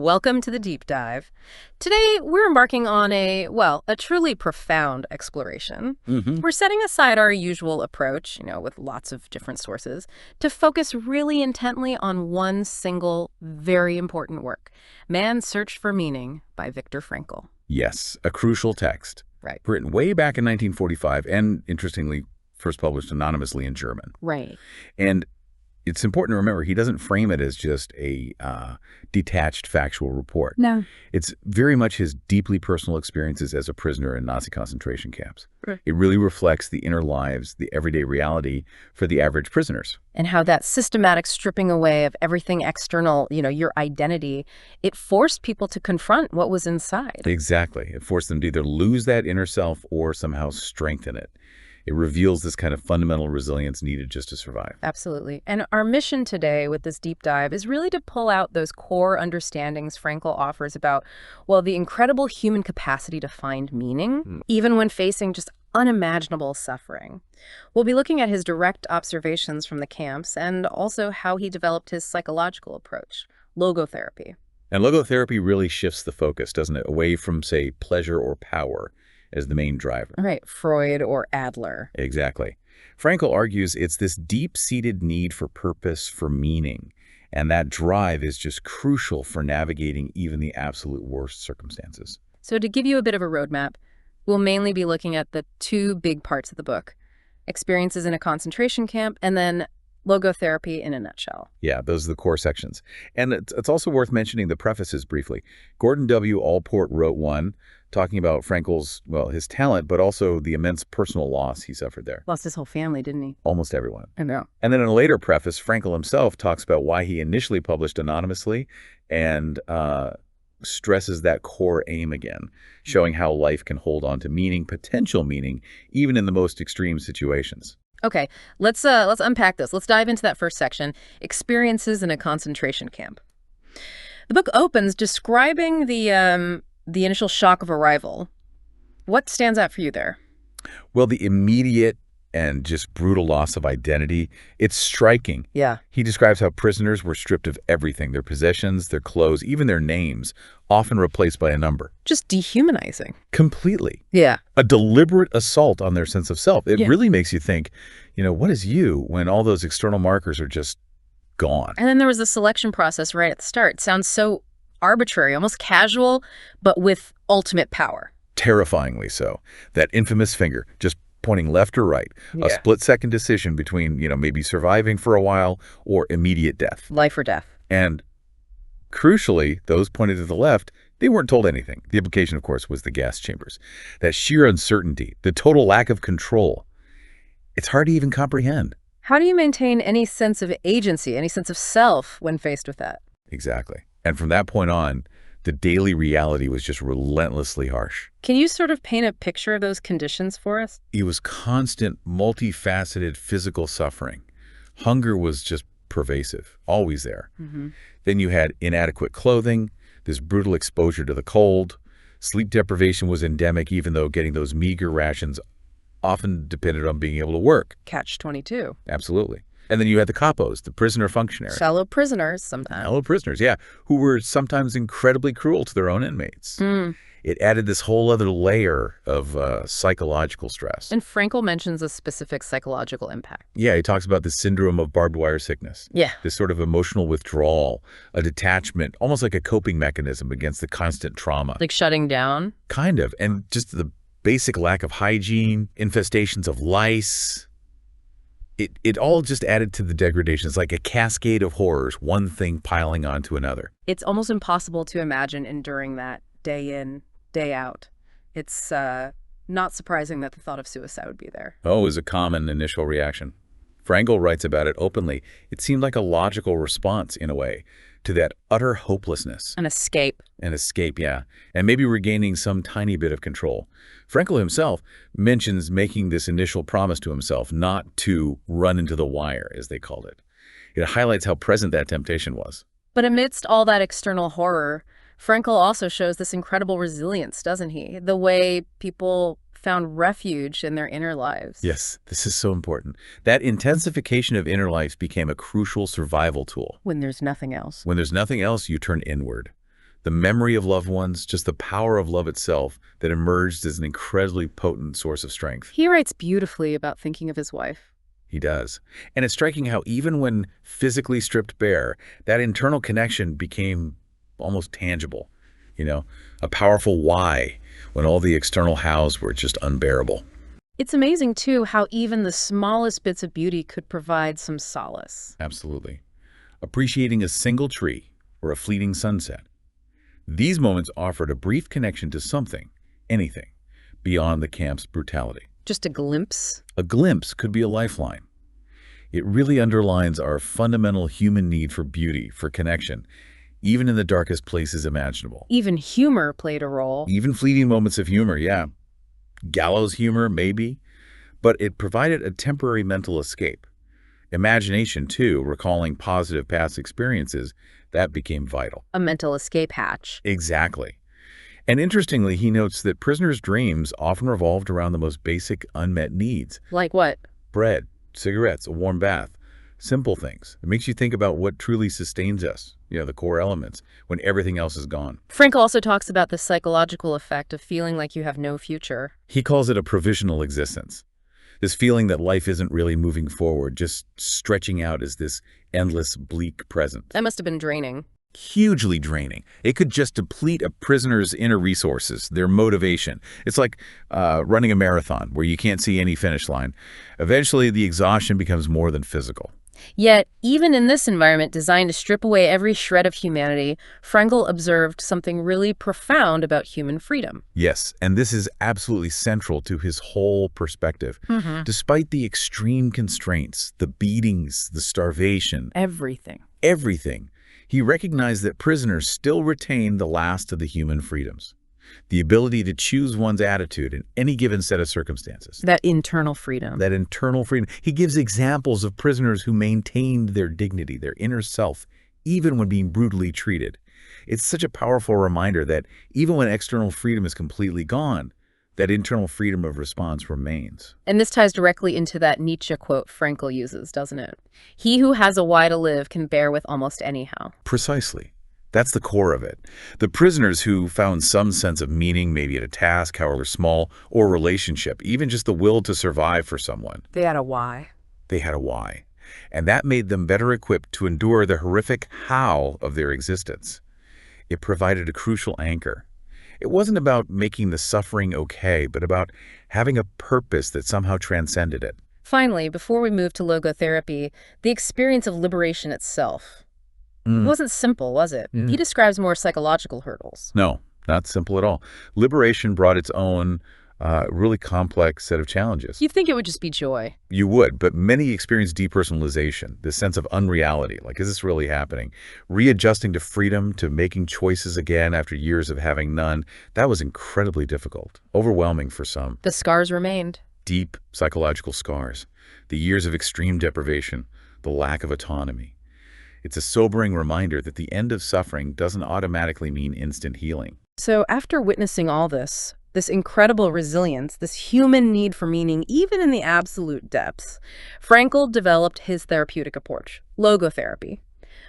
Welcome to the deep dive. Today, we're embarking on a truly profound exploration. We're setting aside our usual approach, with lots of different sources, to focus really intently on one single, very important work, Man's Search for Meaning by Viktor Frankl. Yes, a crucial text. Right. Written way back in 1945 and, interestingly, first published anonymously in German. Right. And it's important to remember he doesn't frame it as just a detached factual report. No. It's very much his deeply personal experiences as a prisoner in Nazi concentration camps. Right. It really reflects the inner lives, the everyday reality for the average prisoners. And how that systematic stripping away of everything external, your identity, it forced people to confront what was inside. Exactly. It forced them to either lose that inner self or somehow strengthen it. It reveals this kind of fundamental resilience needed just to survive. Absolutely. And our mission today with this deep dive is really to pull out those core understandings Frankl offers about, the incredible human capacity to find meaning, even when facing just unimaginable suffering. We'll be looking at his direct observations from the camps and also how he developed his psychological approach, logotherapy. And logotherapy really shifts the focus, doesn't it, away from, say, pleasure or power as the main driver. Right, Freud or Adler. Exactly. Frankl argues it's this deep-seated need for purpose, for meaning, and that drive is just crucial for navigating even the absolute worst circumstances. So to give you a bit of a roadmap, we'll mainly be looking at the two big parts of the book, experiences in a concentration camp and then logotherapy in a nutshell. Yeah, those are the core sections. And it's also worth mentioning the prefaces briefly. Gordon W. Allport wrote one talking about Frankl's, his talent, but also the immense personal loss he suffered there. Lost his whole family, didn't he? Almost everyone. I know. And then in a later preface, Frankl himself talks about why he initially published anonymously and stresses that core aim again, showing how life can hold on to meaning, potential meaning, even in the most extreme situations. Okay, let's unpack this. Let's dive into that first section, experiences in a concentration camp. The book opens describing the initial shock of arrival. What stands out for you there? Well, the immediate and just brutal loss of identity, it's striking. Yeah. He describes how prisoners were stripped of everything, their possessions, their clothes, even their names, often replaced by a number. Just dehumanizing. Completely. Yeah. A deliberate assault on their sense of self. It really makes you think, what is you when all those external markers are just gone? And then there was a selection process right at the start. Sounds so arbitrary, almost casual, but with ultimate power. Terrifyingly so. That infamous finger just pointing left or right, a split-second decision between, maybe surviving for a while or immediate death. Life or death. And crucially, those pointed to the left, they weren't told anything. The implication, of course, was the gas chambers. That sheer uncertainty, the total lack of control. It's hard to even comprehend. How do you maintain any sense of agency, any sense of self when faced with that? Exactly. And from that point on, the daily reality was just relentlessly harsh. Can you sort of paint a picture of those conditions for us? It was constant, multifaceted physical suffering. Hunger was just pervasive, always there. Then you had inadequate clothing, this brutal exposure to the cold. Sleep deprivation was endemic, even though getting those meager rations often depended on being able to work. Catch-22. Absolutely. And then you had the capos, the prisoner functionaries. Fellow prisoners sometimes. Fellow prisoners, yeah, who were sometimes incredibly cruel to their own inmates. It added this whole other layer of psychological stress. And Frankl mentions a specific psychological impact. Yeah, he talks about the syndrome of barbed wire sickness. Yeah. This sort of emotional withdrawal, a detachment, almost like a coping mechanism against the constant trauma. Like shutting down? Kind of. And just the basic lack of hygiene, infestations of lice. It all just added to the degradation. It's like a cascade of horrors, one thing piling onto another. It's almost impossible to imagine enduring that day in, day out. It's not surprising that the thought of suicide would be there. Oh, it was a common initial reaction. Frankl writes about it openly. It seemed like a logical response, in a way, to that utter hopelessness. An escape. An escape, yeah. And maybe regaining some tiny bit of control. Frankl himself mentions making this initial promise to himself not to run into the wire, as they called it. It highlights how present that temptation was. But amidst all that external horror, Frankl also shows this incredible resilience, doesn't he? The way people found refuge in their inner lives. Yes, this is so important. That intensification of inner life became a crucial survival tool. When there's nothing else. When there's nothing else, you turn inward. The memory of loved ones, just the power of love itself that emerged as an incredibly potent source of strength. He writes beautifully about thinking of his wife. He does. And it's striking how even when physically stripped bare, that internal connection became almost tangible. A powerful why when all the external hows were just unbearable. It's amazing, too, how even the smallest bits of beauty could provide some solace. Absolutely. Appreciating a single tree or a fleeting sunset. These moments offered a brief connection to something, anything, beyond the camp's brutality. Just a glimpse? A glimpse could be a lifeline. It really underlines our fundamental human need for beauty, for connection, even in the darkest places imaginable. Even humor played a role. Even fleeting moments of humor, yeah. Gallows humor, maybe. But it provided a temporary mental escape. Imagination, too, recalling positive past experiences, that became vital. A mental escape hatch. Exactly. And interestingly, he notes that prisoners' dreams often revolved around the most basic unmet needs. Like what? Bread, cigarettes, a warm bath. Simple things. It makes you think about what truly sustains us, the core elements, when everything else is gone. Frankl also talks about the psychological effect of feeling like you have no future. He calls it a provisional existence. This feeling that life isn't really moving forward, just stretching out as this endless, bleak present. That must have been draining. Hugely draining. It could just deplete a prisoner's inner resources, their motivation. It's like running a marathon where you can't see any finish line. Eventually, the exhaustion becomes more than physical. Yet, even in this environment designed to strip away every shred of humanity, Frankl observed something really profound about human freedom. Yes, and this is absolutely central to his whole perspective. Despite the extreme constraints, the beatings, the starvation, Everything. He recognized that prisoners still retain the last of the human freedoms. The ability to choose one's attitude in any given set of circumstances. That internal freedom. That internal freedom. He gives examples of prisoners who maintained their dignity, their inner self, even when being brutally treated. It's such a powerful reminder that even when external freedom is completely gone, that internal freedom of response remains. And this ties directly into that Nietzsche quote Frankl uses, doesn't it? He who has a why to live can bear with almost anyhow. Precisely. That's the core of it. The prisoners who found some sense of meaning, maybe at a task, however small, or relationship, even just the will to survive for someone. They had a why. They had a why. And that made them better equipped to endure the horrific how of their existence. It provided a crucial anchor. It wasn't about making the suffering okay, but about having a purpose that somehow transcended it. Finally, before we move to logotherapy, the experience of liberation itself. It wasn't simple, was it? He describes more psychological hurdles. No, not simple at all. Liberation brought its own really complex set of challenges. You'd think it would just be joy. You would, but many experience depersonalization, this sense of unreality, like, is this really happening? Readjusting to freedom, to making choices again after years of having none, that was incredibly difficult, overwhelming for some. The scars remained. Deep psychological scars, the years of extreme deprivation, the lack of autonomy. It's a sobering reminder that the end of suffering doesn't automatically mean instant healing. So after witnessing all this incredible resilience, this human need for meaning, even in the absolute depths, Frankl developed his therapeutic approach, logotherapy,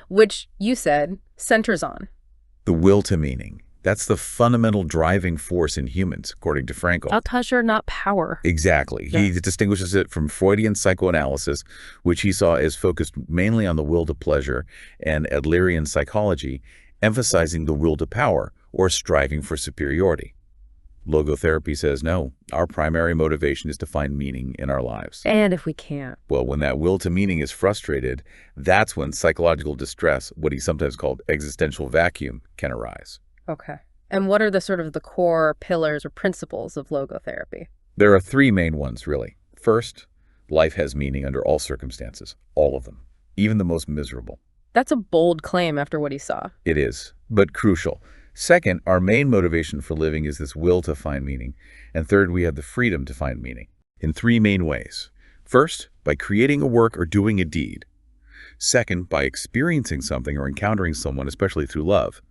which, you said, centers on the will to meaning. That's the fundamental driving force in humans, according to Frankl. pleasure, not power. Exactly. Yeah. He distinguishes it from Freudian psychoanalysis, which he saw as focused mainly on the will to pleasure, and Adlerian psychology, emphasizing the will to power, or striving for superiority. Logotherapy says, no, our primary motivation is to find meaning in our lives. And if we can't. Well, when that will to meaning is frustrated, that's when psychological distress, what he sometimes called existential vacuum, can arise. Okay. And what are the core pillars or principles of logotherapy? There are three main ones, really. First, life has meaning under all circumstances, all of them, even the most miserable. That's a bold claim after what he saw. It is, but crucial. Second, our main motivation for living is this will to find meaning. And third, we have the freedom to find meaning in three main ways. First, by creating a work or doing a deed. Second, by experiencing something or encountering someone, especially through love.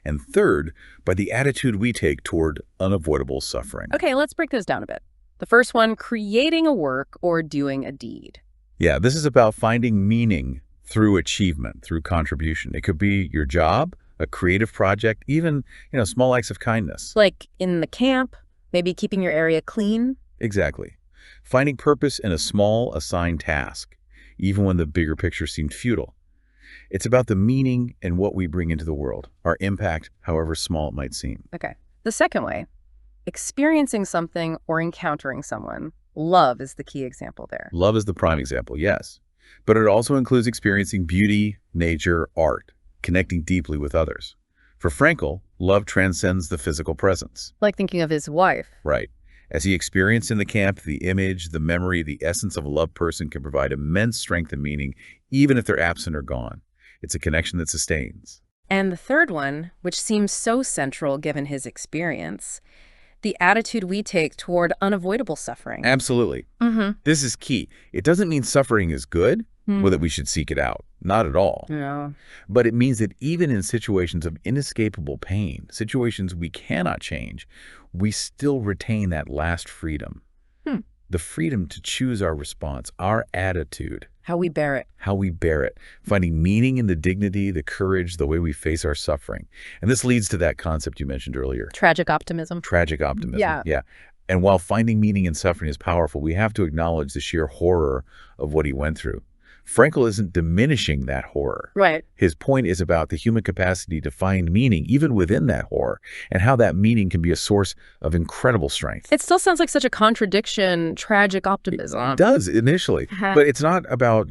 And third, by the attitude we take toward unavoidable suffering. Okay, let's break those down a bit. The first one, creating a work or doing a deed. Yeah, this is about finding meaning through achievement, through contribution. It could be your job, a creative project, even, small acts of kindness. Like in the camp, maybe keeping your area clean. Exactly. Finding purpose in a small assigned task, even when the bigger picture seemed futile. It's about the meaning and what we bring into the world, our impact, however small it might seem. Okay. The second way, experiencing something or encountering someone. Love is the key example there. Love is the prime example, yes. But it also includes experiencing beauty, nature, art, connecting deeply with others. For Frankl, love transcends the physical presence. Like thinking of his wife. Right. As he experienced in the camp, the image, the memory, the essence of a loved person can provide immense strength and meaning, even if they're absent or gone. It's a connection that sustains. And the third one, which seems so central given his experience, the attitude we take toward unavoidable suffering. Absolutely. This is key. It doesn't mean suffering is good or that we should seek it out. Not at all. No. But it means that even in situations of inescapable pain, situations we cannot change, we still retain that last freedom. The freedom to choose our response, our attitude. How we bear it. How we bear it. Finding meaning in the dignity, the courage, the way we face our suffering. And this leads to that concept you mentioned earlier. Tragic optimism. Tragic optimism. Yeah. And while finding meaning in suffering is powerful, we have to acknowledge the sheer horror of what he went through. Frankl isn't diminishing that horror. Right. His point is about the human capacity to find meaning even within that horror, and how that meaning can be a source of incredible strength. It still sounds like such a contradiction, tragic optimism. It does initially, but it's not about,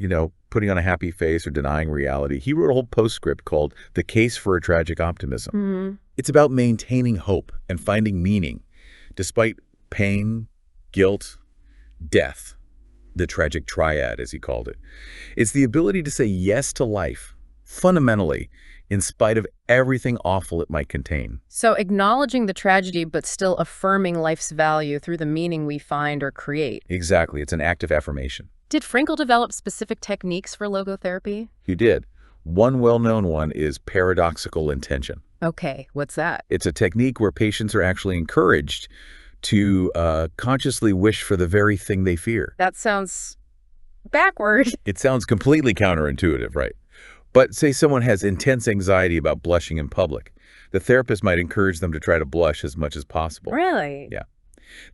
putting on a happy face or denying reality. He wrote a whole postscript called The Case for a Tragic Optimism. It's about maintaining hope and finding meaning despite pain, guilt, death. The tragic triad, as he called it. It's the ability to say yes to life, fundamentally, in spite of everything awful it might contain. So acknowledging the tragedy, but still affirming life's value through the meaning we find or create. Exactly. It's an act of affirmation. Did Frankl develop specific techniques for logotherapy? He did. One well-known one is paradoxical intention. Okay, what's that? It's a technique where patients are actually encouraged to consciously wish for the very thing they fear. That sounds backward. It sounds completely counterintuitive, right? But say someone has intense anxiety about blushing in public. The therapist might encourage them to try to blush as much as possible. Really? Yeah.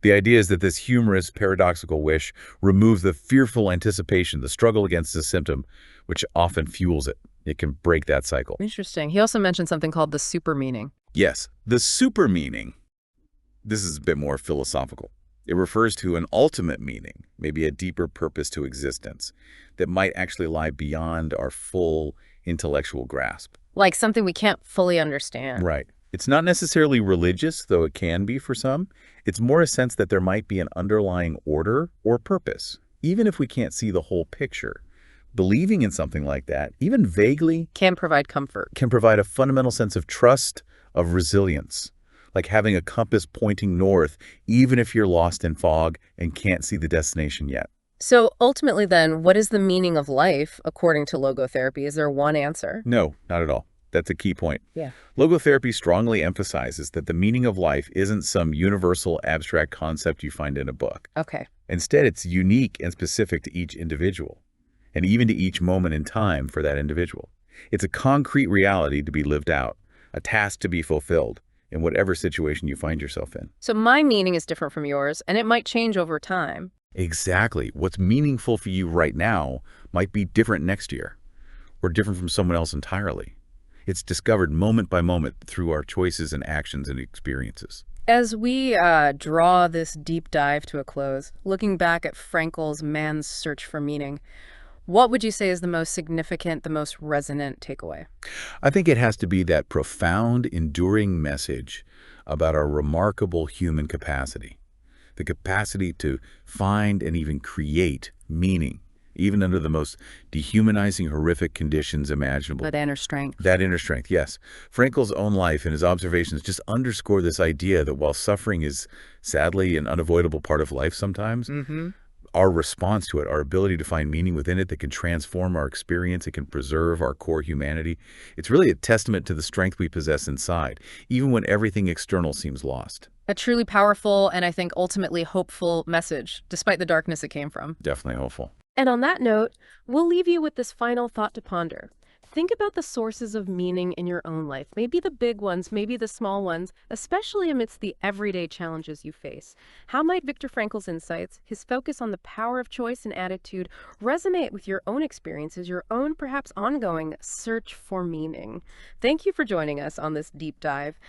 The idea is that this humorous, paradoxical wish removes the fearful anticipation, the struggle against the symptom, which often fuels it. It can break that cycle. Interesting. He also mentioned something called the super meaning. Yes, the super meaning. This is a bit more philosophical. It refers to an ultimate meaning, maybe a deeper purpose to existence, that might actually lie beyond our full intellectual grasp. Like something we can't fully understand. Right. It's not necessarily religious, though it can be for some. It's more a sense that there might be an underlying order or purpose, even if we can't see the whole picture. Believing in something like that, even vaguely, Can provide comfort. can provide a fundamental sense of trust, of resilience. Like having a compass pointing north, even if you're lost in fog and can't see the destination yet. So ultimately then, what is the meaning of life according to logotherapy? Is there one answer? No, not at all. That's a key point. Yeah. Logotherapy strongly emphasizes that the meaning of life isn't some universal abstract concept you find in a book. Okay. Instead, it's unique and specific to each individual, and even to each moment in time for that individual. It's a concrete reality to be lived out, a task to be fulfilled, in whatever situation you find yourself in. So my meaning is different from yours, and it might change over time. Exactly. What's meaningful for you right now might be different next year, or different from someone else entirely. It's discovered moment by moment through our choices and actions and experiences. As we draw this deep dive to a close, looking back at Frankl's man's search for meaning, what would you say is the most significant, the most resonant takeaway? I think it has to be that profound, enduring message about our remarkable human capacity, the capacity to find and even create meaning, even under the most dehumanizing, horrific conditions imaginable. That inner strength. That inner strength, yes. Frankl's own life and his observations just underscore this idea that while suffering is sadly an unavoidable part of life sometimes, our response to it, our ability to find meaning within it that can transform our experience, it can preserve our core humanity. It's really a testament to the strength we possess inside, even when everything external seems lost. A truly powerful and I think ultimately hopeful message, despite the darkness it came from. Definitely hopeful. And on that note, we'll leave you with this final thought to ponder. think about the sources of meaning in your own life, maybe the big ones, maybe the small ones, especially amidst the everyday challenges you face. How might Viktor Frankl's insights, his focus on the power of choice and attitude, resonate with your own experiences, your own perhaps ongoing search for meaning? Thank you for joining us on this deep dive.